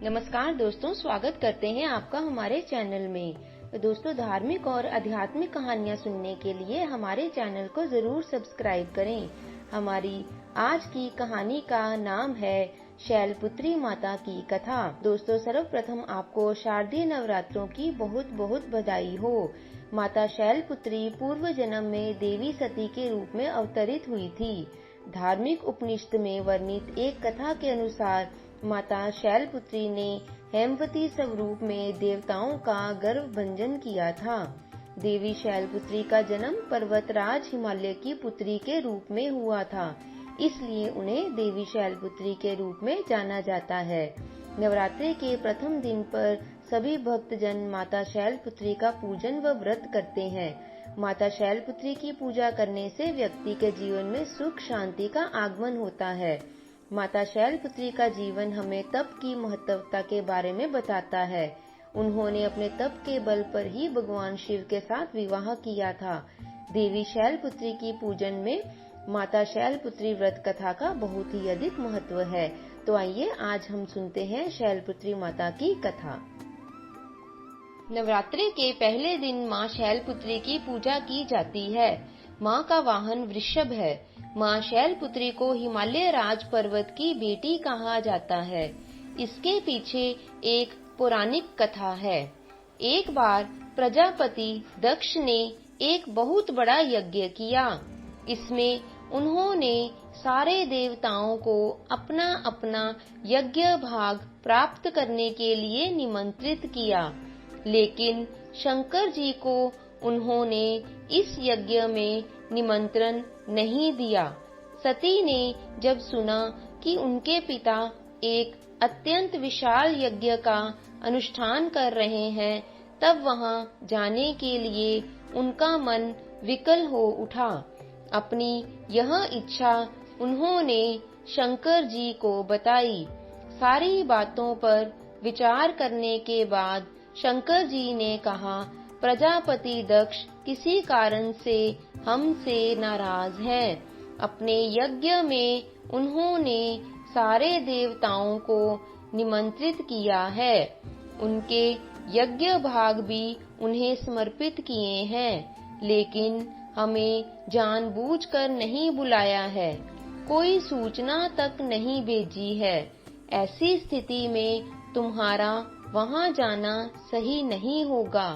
नमस्कार दोस्तों, स्वागत करते हैं आपका हमारे चैनल में। तो दोस्तों, धार्मिक और आध्यात्मिक कहानियाँ सुनने के लिए हमारे चैनल को जरूर सब्सक्राइब करें। हमारी आज की कहानी का नाम है शैलपुत्री माता की कथा। दोस्तों, सर्वप्रथम आपको शारदीय नवरात्रों की बहुत बहुत बधाई हो। माता शैलपुत्री पूर्व जन्म में देवी सती के रूप में अवतरित हुई थी। धार्मिक उपनिषद में वर्णित एक कथा के अनुसार माता शैलपुत्री ने हेमवती स्वरूप में देवताओं का गर्भ भंजन किया था। देवी शैलपुत्री का जन्म पर्वतराज हिमालय की पुत्री के रूप में हुआ था, इसलिए उन्हें देवी शैलपुत्री के रूप में जाना जाता है। नवरात्रि के प्रथम दिन पर सभी भक्तजन माता शैलपुत्री का पूजन व व्रत करते हैं। माता शैलपुत्री की पूजा करने से व्यक्ति के जीवन में सुख शांति का आगमन होता है। माता शैलपुत्री का जीवन हमें तप की महत्वता के बारे में बताता है। उन्होंने अपने तप के बल पर ही भगवान शिव के साथ विवाह किया था। देवी शैलपुत्री की पूजन में माता शैलपुत्री व्रत कथा का बहुत ही अधिक महत्व है। तो आइए आज हम सुनते हैं शैलपुत्री माता की कथा। नवरात्रि के पहले दिन माँ शैलपुत्री की पूजा की जाती है। माँ का वाहन वृषभ है। माँ शैलपुत्री को हिमालय राज पर्वत की बेटी कहा जाता है। इसके पीछे एक पौराणिक कथा है। एक बार प्रजापति दक्ष ने एक बहुत बड़ा यज्ञ किया। इसमें उन्होंने सारे देवताओं को अपना अपना यज्ञ भाग प्राप्त करने के लिए निमंत्रित किया, लेकिन शंकर जी को उन्होंने इस यज्ञ में निमंत्रण नहीं दिया। सती ने जब सुना कि उनके पिता एक अत्यंत विशाल यज्ञ का अनुष्ठान कर रहे हैं, तब वहां जाने के लिए उनका मन विकल हो उठा। अपनी यह इच्छा उन्होंने शंकर जी को बताई। सारी बातों पर विचार करने के बाद शंकर जी ने कहा, प्रजापति दक्ष किसी कारण से हमसे नाराज हैं। अपने यज्ञ में उन्होंने सारे देवताओं को निमंत्रित किया है। उनके यज्ञ भाग भी उन्हें समर्पित किए हैं, लेकिन हमें जानबूझकर नहीं बुलाया है, कोई सूचना तक नहीं भेजी है। ऐसी स्थिति में तुम्हारा वहां जाना सही नहीं होगा।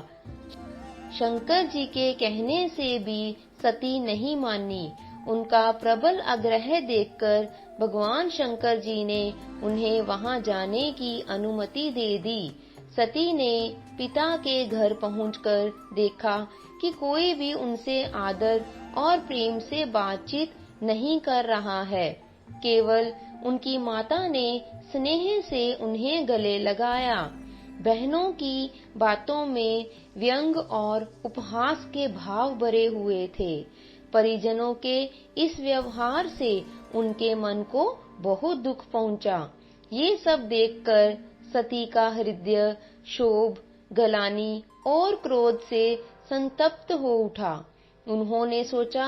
शंकर जी के कहने से भी सती नहीं मानी। उनका प्रबल आग्रह देखकर भगवान शंकर जी ने उन्हें वहां जाने की अनुमति दे दी। सती ने पिता के घर पहुंचकर देखा कि कोई भी उनसे आदर और प्रेम से बातचीत नहीं कर रहा है। केवल उनकी माता ने स्नेह से उन्हें गले लगाया। बहनों की बातों में व्यंग और उपहास के भाव भरे हुए थे। परिजनों के इस व्यवहार से उनके मन को बहुत दुख पहुंचा। ये सब देखकर सती का हृदय क्षोभ, गलानी और क्रोध से संतप्त हो उठा। उन्होंने सोचा,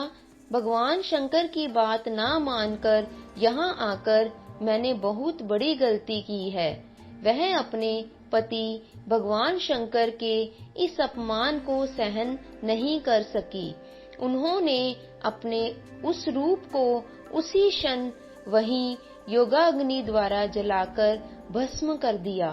भगवान शंकर की बात ना मानकर यहाँ आकर मैंने बहुत बड़ी गलती की है। वह अपने पति भगवान शंकर के इस अपमान को सहन नहीं कर सकी। उन्होंने अपने उस रूप को उसी क्षण वहीं योगाग्नि द्वारा जलाकर भस्म कर दिया।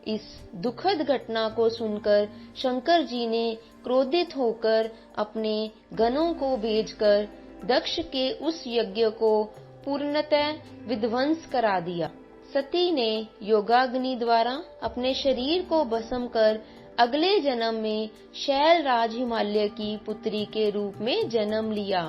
इस दुखद घटना को सुनकर शंकर जी ने क्रोधित होकर अपने गणों को भेजकर दक्ष के उस यज्ञ को पूर्णतः विध्वंस करा दिया। सती ने योगाग्नि द्वारा अपने शरीर को भस्म कर अगले जन्म में शैलराज हिमालय की पुत्री के रूप में जन्म लिया।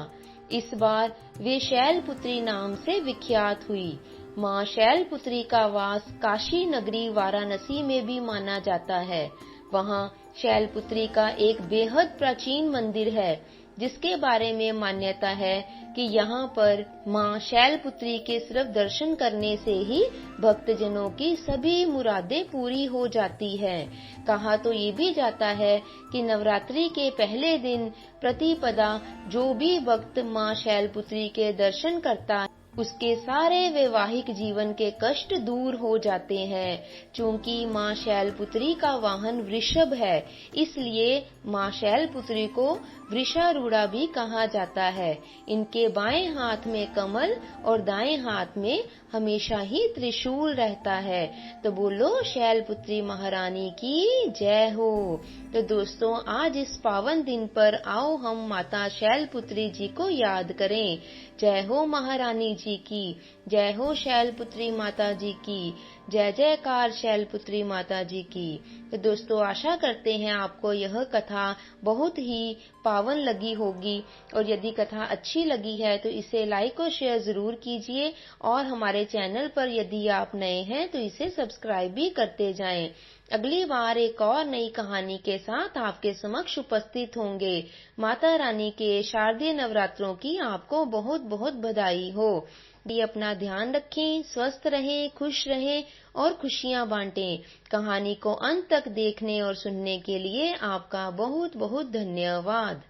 इस बार वे शैलपुत्री नाम से विख्यात हुई। माँ शैलपुत्री का वास काशी नगरी वाराणसी में भी माना जाता है। वहाँ शैलपुत्री का एक बेहद प्राचीन मंदिर है, जिसके बारे में मान्यता है कि यहाँ पर माँ शैलपुत्री के सिर्फ दर्शन करने से ही भक्तजनों की सभी मुरादें पूरी हो जाती हैं। कहा तो ये भी जाता है कि नवरात्रि के पहले दिन प्रतिपदा जो भी भक्त माँ शैलपुत्री के दर्शन करता उसके सारे वैवाहिक जीवन के कष्ट दूर हो जाते हैं। चूंकि माँ शैलपुत्री का वाहन वृषभ है, इसलिए माँ शैलपुत्री को वृषारूढ़ा भी कहा जाता है। इनके बाएं हाथ में कमल और दाएं हाथ में हमेशा ही त्रिशूल रहता है। तो बोलो शैलपुत्री महारानी की जय हो। तो दोस्तों, आज इस पावन दिन पर आओ हम माता शैलपुत्री जी को याद करें। जय हो महारानी जी की, जय हो शैलपुत्री माता जी की, जय जयकार शैलपुत्री माता जी की। तो दोस्तों, आशा करते हैं आपको यह कथा बहुत ही पावन लगी होगी, और यदि कथा अच्छी लगी है तो इसे लाइक और शेयर जरूर कीजिए, और हमारे चैनल पर यदि आप नए हैं तो इसे सब्सक्राइब भी करते जाएं। अगली बार एक और नई कहानी के साथ आपके समक्ष उपस्थित होंगे। माता रानी के शारदीय नवरात्रों की आपको बहुत बहुत बधाई हो। ये अपना ध्यान रखें, स्वस्थ रहें, खुश रहें और खुशियां बांटें। कहानी को अंत तक देखने और सुनने के लिए आपका बहुत बहुत धन्यवाद।